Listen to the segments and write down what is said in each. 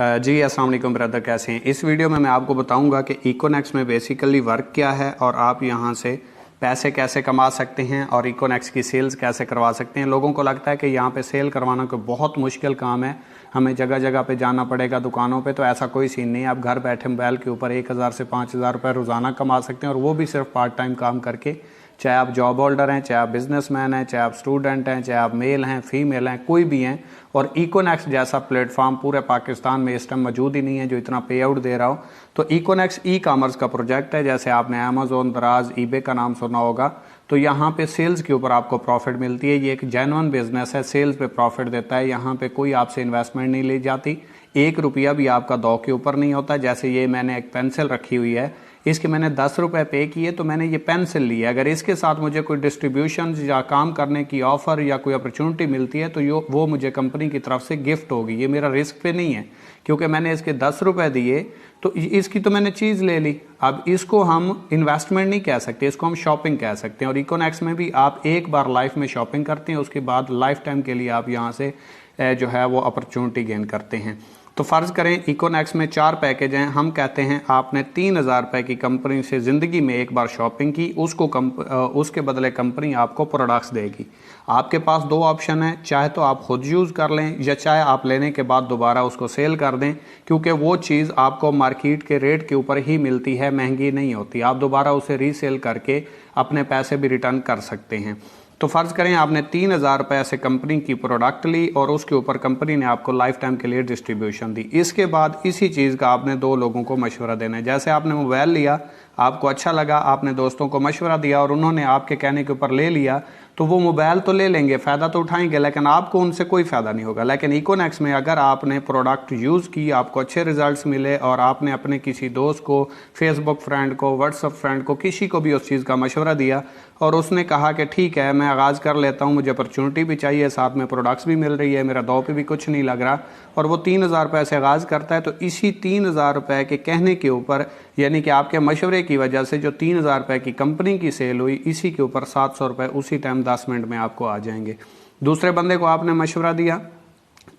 जी अस्सलाम वालेकुम ब्रदर, कैसे हैं। इस वीडियो में मैं आपको बताऊंगा कि इकोनेक्स में बेसिकली वर्क क्या है और आप यहां से पैसे कैसे कमा सकते हैं और इकोनेक्स की सेल्स कैसे करवा सकते हैं। लोगों को लगता है कि यहाँ पे सेल करवाना कोई बहुत मुश्किल काम है, हमें जगह जगह पे जाना पड़ेगा दुकानों पे। तो ऐसा कोई सीन नहीं है। आप घर बैठे मोबाइल के ऊपर 1000 से 5000 रुपये रोज़ाना कमा सकते हैं, और वो भी सिर्फ पार्ट टाइम काम करके। चाहे आप जॉब होल्डर हैं, चाहे आप बिजनेसमैन हैं, चाहे आप स्टूडेंट हैं, चाहे आप मेल हैं, फीमेल हैं, कोई भी हैं। और इकोनेक्स जैसा प्लेटफॉर्म पूरे पाकिस्तान में इस टाइम मौजूद ही नहीं है जो इतना पे आउट दे रहा हो। तो इकोनेक्स ई कॉमर्स का प्रोजेक्ट है। जैसे आपने अमेजोन, दराज, ईबे का नाम सुना होगा, तो यहाँ पे सेल्स के ऊपर आपको प्रॉफिट मिलती है। ये एक जेन्युइन बिजनेस है, सेल्स पे प्रॉफिट देता है। यहाँ पे कोई आपसे इन्वेस्टमेंट नहीं ली जाती, 1 रुपया भी आपका दो के ऊपर नहीं होता। जैसे ये मैंने एक पेंसिल रखी हुई है, इसके मैंने 10 रुपए पे किए तो मैंने ये पेंसिल ली है। अगर इसके साथ मुझे कोई डिस्ट्रीब्यूशन या काम करने की ऑफर या कोई अपॉर्चुनिटी मिलती है तो वो मुझे कंपनी की तरफ से गिफ्ट होगी। ये मेरा रिस्क पे नहीं है, क्योंकि मैंने इसके 10 रुपए दिए तो इसकी तो मैंने चीज़ ले ली। अब इसको हम इन्वेस्टमेंट नहीं कह सकते, इसको हम शॉपिंग कह सकते हैं। और इकोनेक्स में भी आप एक बार लाइफ में शॉपिंग करते हैं, उसके बाद लाइफ टाइम के लिए आप यहाँ से जो है वो अपॉर्चुनिटी गेन करते हैं। तो फ़र्ज़ करें इकोनेक्स में 4 पैकेज हैं। हम कहते हैं आपने 3000 रुपये की कंपनी से ज़िंदगी में एक बार शॉपिंग की, उसके बदले कंपनी आपको प्रोडक्ट्स देगी। आपके पास 2 ऑप्शन है, चाहे तो आप खुद यूज़ कर लें या चाहे आप लेने के बाद दोबारा उसको सेल कर दें, क्योंकि वो चीज़ आपको मार्केट के रेट के ऊपर ही मिलती है, महंगी नहीं होती। आप दोबारा उसे रीसेल करके अपने पैसे भी रिटर्न कर सकते हैं। तो फ़र्ज़ करें आपने 3000 रुपये से कंपनी की प्रोडक्ट ली और उसके ऊपर कंपनी ने आपको लाइफ टाइम के लिए डिस्ट्रीब्यूशन दी। इसके बाद इसी चीज़ का आपने 2 लोगों को मशवरा देना है। जैसे आपने मोबाइल लिया, आपको अच्छा लगा, आपने दोस्तों को मशवरा दिया और उन्होंने आपके कहने के ऊपर ले लिया, तो वो मोबाइल तो ले लेंगे, फ़ायदा तो उठाएंगे, लेकिन आपको उनसे कोई फ़ायदा नहीं होगा। लेकिन इकोनेक्स में अगर आपने प्रोडक्ट यूज़ की, आपको अच्छे रिजल्ट्स मिले और आपने अपने किसी दोस्त को, फेसबुक फ्रेंड को, व्हाट्सअप फ्रेंड को, किसी को भी उस चीज़ का मशवरा दिया और उसने कहा कि ठीक है मैं आगाज़ कर लेता हूँ, मुझे अपॉर्चुनिटी भी चाहिए, साथ में प्रोडक्ट्स भी मिल रही है, मेरा दो पे भी कुछ नहीं लग रहा, और वो 3000 रुपये से आगाज़ करता है, तो इसी 3000 रुपये के कहने के ऊपर, यानी कि आपके मशवरे की वजह से जो 3000 रुपये की कंपनी की सेल हुई, इसी के ऊपर 700 रुपये उसी टाइम 10 मिनट में आपको आ जाएंगे। दूसरे बंदे को आपने मशवरा दिया,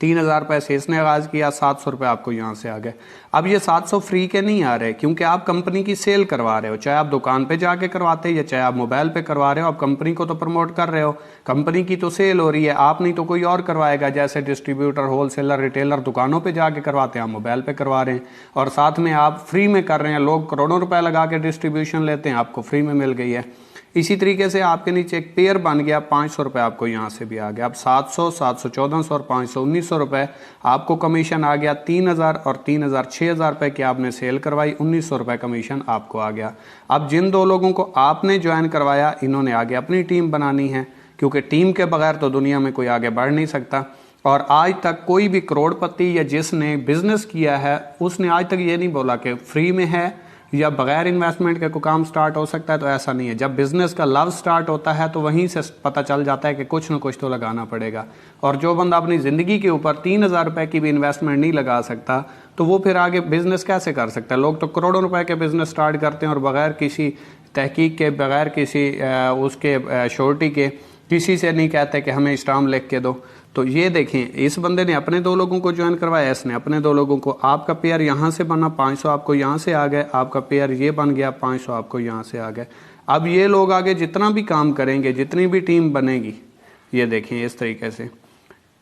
3000 रुपये से इसने आगाज़ किया, 700 रुपये आपको यहाँ से आ गए। अब ये 700 फ्री के नहीं आ रहे, क्योंकि आप कंपनी की सेल करवा रहे हो। चाहे आप दुकान पे जाके करवाते या चाहे आप मोबाइल पे करवा रहे हो, आप कंपनी को तो प्रमोट कर रहे हो, कंपनी की तो सेल हो रही है। आप नहीं तो कोई और करवाएगा, जैसे डिस्ट्रीब्यूटर, होलसेलर, रिटेलर दुकानों पर जाके करवाते हैं, आप मोबाइल पर करवा रहे हैं और साथ में आप फ्री में कर रहे हैं। लोग करोड़ों रुपये लगा के डिस्ट्रीब्यूशन लेते हैं, आपको फ्री में मिल गई है। इसी तरीके से आपके नीचे एक पेयर बन गया, 500 रुपये आपको यहाँ से भी आ गया। अब 700, 700, 1400 और 500, 1900 रुपये आपको कमीशन आ गया। 3000 और 3000, 6000 रुपये की आपने सेल करवाई, 1900 रुपये कमीशन आपको आ गया। अब जिन 2 लोगों को आपने ज्वाइन करवाया, इन्होंने आगे अपनी टीम बनानी है, क्योंकि टीम के बगैर तो दुनिया में कोई आगे बढ़ नहीं सकता। और आज तक कोई भी करोड़पति या जिसने बिजनेस किया है, उसने आज तक ये नहीं बोला कि फ्री में है या बगैर इन्वेस्टमेंट के कोई काम स्टार्ट हो सकता है। तो ऐसा नहीं है। जब बिजनेस का लव स्टार्ट होता है तो वहीं से पता चल जाता है कि कुछ ना कुछ तो लगाना पड़ेगा। और जो बंदा अपनी ज़िंदगी के ऊपर 3000 रुपये की भी इन्वेस्टमेंट नहीं लगा सकता, तो वो फिर आगे बिजनेस कैसे कर सकता है। लोग तो करोड़ों रुपए के बिजनेस स्टार्ट करते हैं और बगैर किसी तहकीक के, बगैर किसी उसके श्योरिटी के, किसी से नहीं कहते कि हमें स्टाम्प लिख के दो। तो ये देखें, इस बंदे ने अपने 2 लोगों को ज्वाइन करवाया, इसने अपने 2 लोगों को। आपका पेयर यहाँ से बना, 500 आपको यहाँ से आ गए। आपका पेयर ये बन गया, 500 आपको यहाँ से आ गए। अब ये लोग आगे जितना भी काम करेंगे, जितनी भी टीम बनेगी, ये देखें इस तरीके से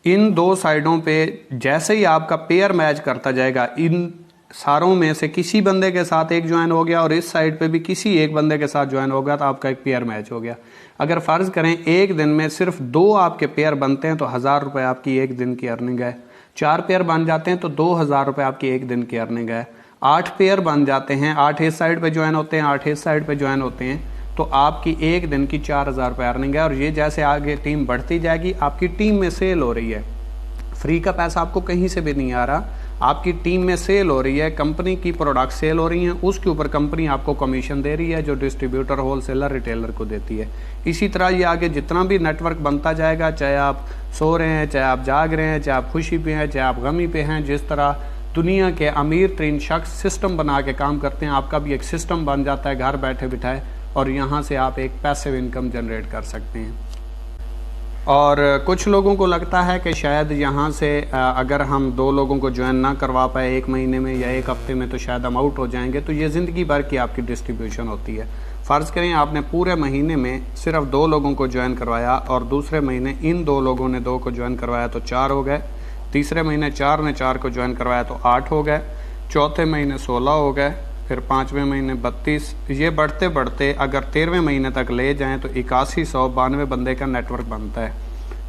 इन 2 साइडों पे जैसे ही आपका पेयर मैच करता जाएगा, इन सारों में से किसी बंदे के साथ एक ज्वाइन हो गया और इस साइड पे भी किसी एक बंदे के साथ ज्वाइन हो गया, तो आपका एक पेयर मैच हो गया। अगर फ़र्ज़ करें एक दिन में सिर्फ 2 आपके पेयर बनते हैं तो 1000 रुपये आपकी एक दिन की अर्निंग है। 4 पेयर बन जाते हैं तो 2000 रुपये आपकी एक दिन की अर्निंग है। 8 पेयर बन जाते हैं, 8 इस साइड पे ज्वाइन होते हैं, 8 इस साइड पे ज्वाइन होते हैं, तो आपकी एक दिन की 4000 रुपये अर्निंग है। और ये जैसे आगे टीम बढ़ती जाएगी, आपकी टीम में सेल हो रही है, फ्री का पैसा आपको कहीं से भी नहीं आ रहा, आपकी टीम में सेल हो रही है, कंपनी की प्रोडक्ट सेल हो रही हैं, उसके ऊपर कंपनी आपको कमीशन दे रही है जो डिस्ट्रीब्यूटर, होलसेलर, रिटेलर को देती है। इसी तरह ये आगे जितना भी नेटवर्क बनता जाएगा, चाहे आप सो रहे हैं, चाहे आप जाग रहे हैं, चाहे आप खुशी पे हैं, चाहे आप गमी पे हैं, जिस तरह दुनिया के अमीर तरीन शख्स सिस्टम बना के काम करते हैं, आपका भी एक सिस्टम बन जाता है घर बैठे बिठाए, और यहाँ से आप एक पैसिव इनकम जनरेट कर सकते हैं। और कुछ लोगों को लगता है कि शायद यहाँ से अगर हम 2 लोगों को ज्वाइन ना करवा पाए 1 महीने में या 1 हफ्ते में तो शायद हम आउट हो जाएंगे। तो ये ज़िंदगी भर की आपकी डिस्ट्रीब्यूशन होती है। फ़र्ज़ करें आपने पूरे महीने में सिर्फ 2 लोगों को ज्वाइन करवाया और दूसरे महीने इन 2 लोगों ने 2 को ज्वाइन करवाया तो 4 हो गए, तीसरे महीने 4 ने 4 को ज्वाइन करवाया तो 8 हो गए, चौथे महीने 16 हो गए, फिर 5वें महीने 32। ये बढ़ते बढ़ते अगर 13वें महीने तक ले जाएं तो 8192 बंदे का नेटवर्क बनता है,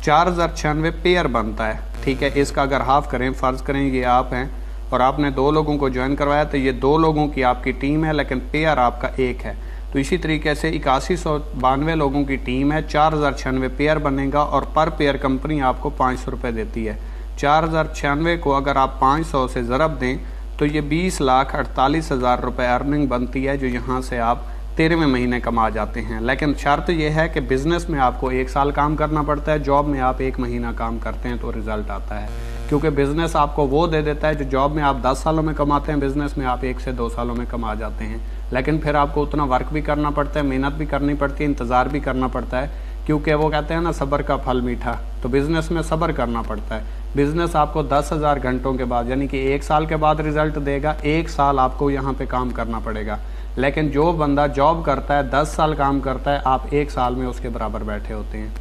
4096 पेयर बनता है। ठीक है, इसका अगर हाफ करें, फ़र्ज़ करें ये आप हैं और आपने 2 लोगों को ज्वाइन करवाया तो ये 2 लोगों की आपकी टीम है लेकिन पेयर आपका 1 है। तो इसी तरीके से 8192 लोगों की टीम है, 4096 पेयर बनेगा और पर पेयर कंपनी आपको 500 रुपये देती है। 4096 को अगर आप 500 से ज़रब दें तो ये 20,48,000 रुपये अर्निंग बनती है, जो यहाँ से आप 13वें महीने कमा जाते हैं। लेकिन शर्त यह है कि बिज़नेस में आपको 1 साल काम करना पड़ता है, जॉब में आप 1 महीना काम करते हैं तो रिज़ल्ट आता है। क्योंकि बिज़नेस आपको वो दे देता है जो जॉब में आप 10 सालों में कमाते हैं, बिज़नेस में आप 1 से 2 सालों में कमा जाते हैं। लेकिन फिर आपको उतना वर्क भी करना पड़ता है, मेहनत भी करनी पड़ती है, इंतज़ार भी करना पड़ता है, क्योंकि वो कहते हैं ना सब्र का फल मीठा। तो बिज़नेस में सब्र करना पड़ता है। बिज़नेस आपको 10,000 घंटों के बाद यानी कि 1 साल के बाद रिज़ल्ट देगा। 1 साल आपको यहाँ पे काम करना पड़ेगा। लेकिन जो बंदा जॉब करता है 10 साल काम करता है, आप 1 साल में उसके बराबर बैठे होते हैं।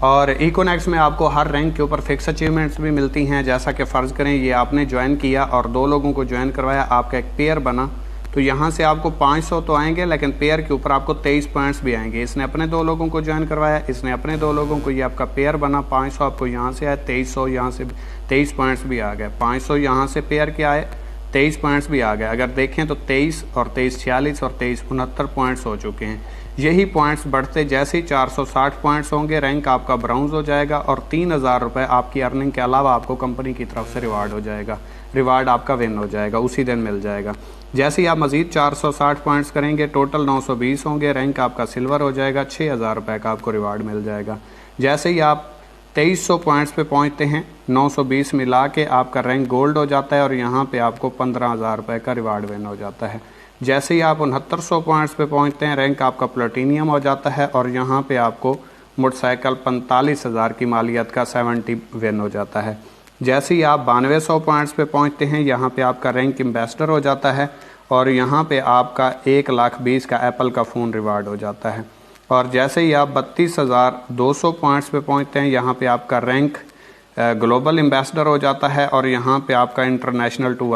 और इकोनेक्स में आपको हर रैंक के ऊपर फिक्स अचीवमेंट्स भी मिलती हैं। जैसा कि फ़र्ज़ करें ये आपने ज्वाइन किया और 2 लोगों को ज्वाइन करवाया, आपका एक पेयर बना, तो यहाँ से आपको 500 तो आएंगे लेकिन पेयर के ऊपर आपको 23 पॉइंट्स भी आएंगे। इसने अपने 2 लोगों को ज्वाइन करवाया, इसने अपने 2 लोगों को, ये आपका पेयर बना, 500 आपको यहाँ से आए, 2300 यहाँ से 23 पॉइंट्स भी आ गए, 500 यहाँ से पेयर के आए, 23 पॉइंट्स भी आ गए। अगर देखें तो 23 और 23 46 और 23 69 पॉइंट्स हो चुके हैं। यही पॉइंट्स बढ़ते जैसे ही 460 पॉइंट्स होंगे, रैंक आपका ब्राउन्ज हो जाएगा और 3000 रुपये आपकी अर्निंग के अलावा आपको कंपनी की तरफ से रिवार्ड हो जाएगा। रिवार्ड आपका विन हो जाएगा, उसी दिन मिल जाएगा। जैसे ही आप मज़ीद 460 पॉइंट्स करेंगे, टोटल 920 होंगे, रैंक आपका सिल्वर हो जाएगा, 6000 रुपये का आपको रिवार्ड मिल जाएगा। जैसे ही आप 2300 पॉइंट्स पे पहुंचते हैं, 920 मिला के आपका रैंक गोल्ड हो जाता है और यहाँ पे आपको 15,000 रुपये का रिवार्ड विन हो जाता है। जैसे ही आप 6900 पॉइंट्स पे पहुंचते हैं, रैंक आपका प्लेटिनियम हो जाता है और यहाँ पे आपको मोटरसाइकिल 45,000 की मालियत का 70 विन हो जाता है। जैसे ही आप 9200 पॉइंट्स पे पहुंचते हैं, यहाँ पे आपका रैंक एम्बेसडर हो जाता है और यहाँ पे आपका 1,20,000 का एप्पल का फ़ोन रिवार्ड हो जाता है। और जैसे ही आप 32,200 पॉइंट्स पे पहुंचते हैं, यहाँ पे आपका रैंक ग्लोबल एम्बेसडर हो जाता है और यहाँ पे आपका इंटरनेशनल टूर